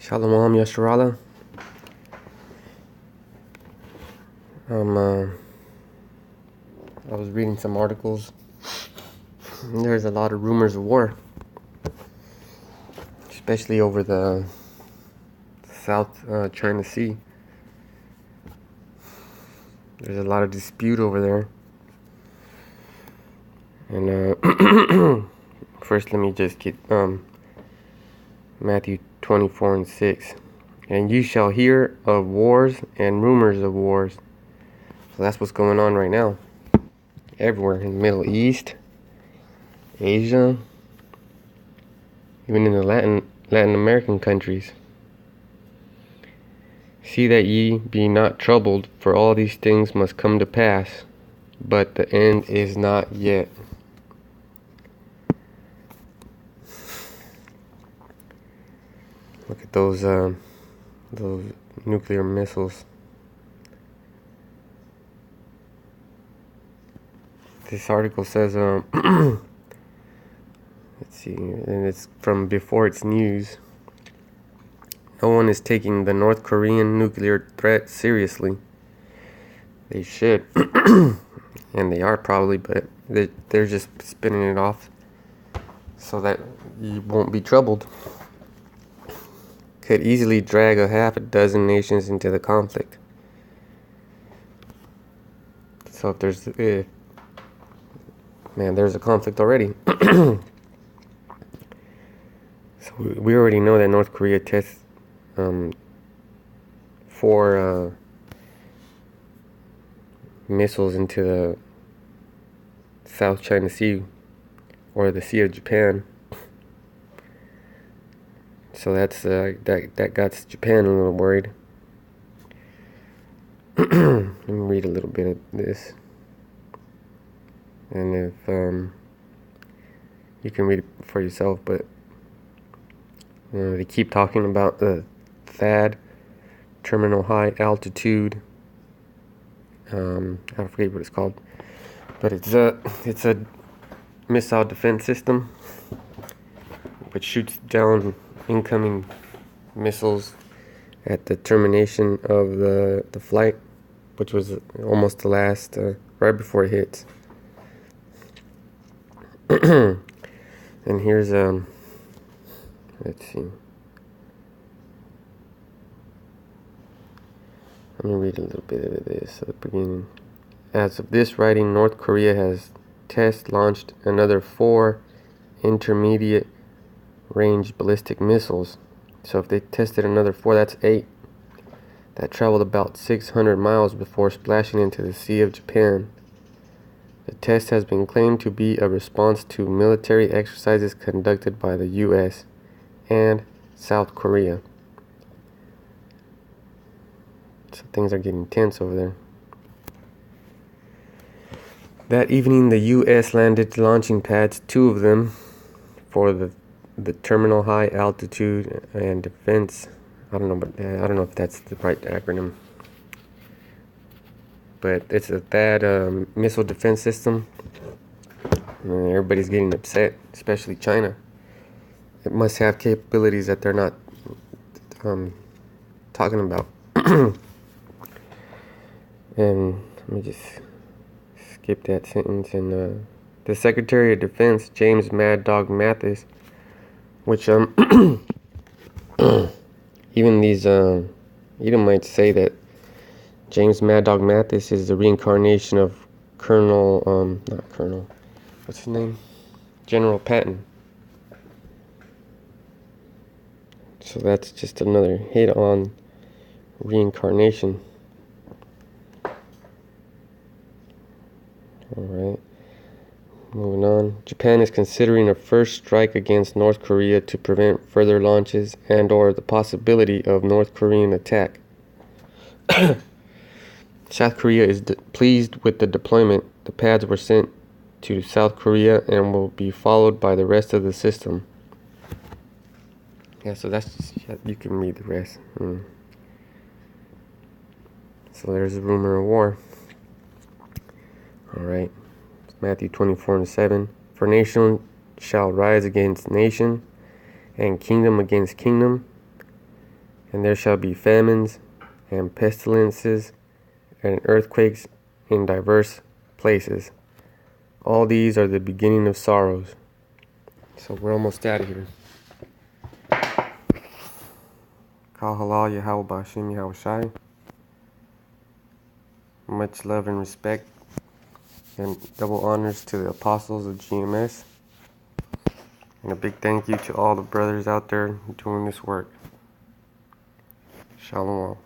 Shalom Yasharala. I was reading some articles. There's a lot of rumors of war, especially over the South China Sea. There's a lot of dispute over there. And first, let me just get Matthew 24:6. And you shall hear of wars and rumors of wars. So that's what's going on right now. Everywhere in the Middle East, Asia, even in the Latin American countries. See that ye be not troubled, for all these things must come to pass, but the end is not yet. Look at those nuclear missiles. This article says, let's see, and it's from before it's news. No one is taking the North Korean nuclear threat seriously. They should, and they are probably, but they're just spinning it off so that you won't be troubled. Could easily drag a half a dozen nations into the conflict. So if there's there's a conflict already. So we already know that North Korea tests 4 missiles into the South China Sea, or the Sea of Japan. So that's that got Japan a little worried. Let me read a little bit of this, and if you can read it for yourself, but they keep talking about the THAAD, Terminal High Altitude. I forget what it's called, but it's a missile defense system which shoots down incoming missiles at the termination of the flight, which was almost the last, right before it hits. And here's let's see. Let me read a little bit of this at the beginning. As of this writing, North Korea has launched another 4 intermediate range ballistic missiles. So if they tested another 4, that's 8. That traveled about 600 miles before splashing into the Sea of Japan. The test has been claimed to be a response to military exercises conducted by the U.S. and South Korea. So things are getting tense over there. That evening, the U.S. landed launching pads, 2 of them, for the Terminal High Altitude and Defense. I don't know if that's the right acronym, but it's a THAAD missile defense system. And everybody's getting upset, especially China. It must have capabilities that they're not talking about. And let me just skip that sentence. And the Secretary of Defense, James Mad Dog Mathis, which even these you might say that James Mad Dog Mathis is the reincarnation of what's his name? General Patton. So that's just another hit on reincarnation. Alright, moving on. Japan is considering a first strike against North Korea to prevent further launches and/or the possibility of North Korean attack. South Korea is pleased with the deployment. The pads were sent to South Korea and will be followed by the rest of the system. Yeah, so that's just, you can read the rest. So there's a rumor of war. Alright, Matthew 24:7. For nation shall rise against nation, and kingdom against kingdom. And there shall be famines and pestilences and earthquakes in diverse places. All these are the beginning of sorrows. So we're almost out of here. Kal halal Yahweh Bashim Yahweh Shai. Much love and respect and double honors to the apostles of GMS. And a big thank you to all the brothers out there doing this work. Shalom.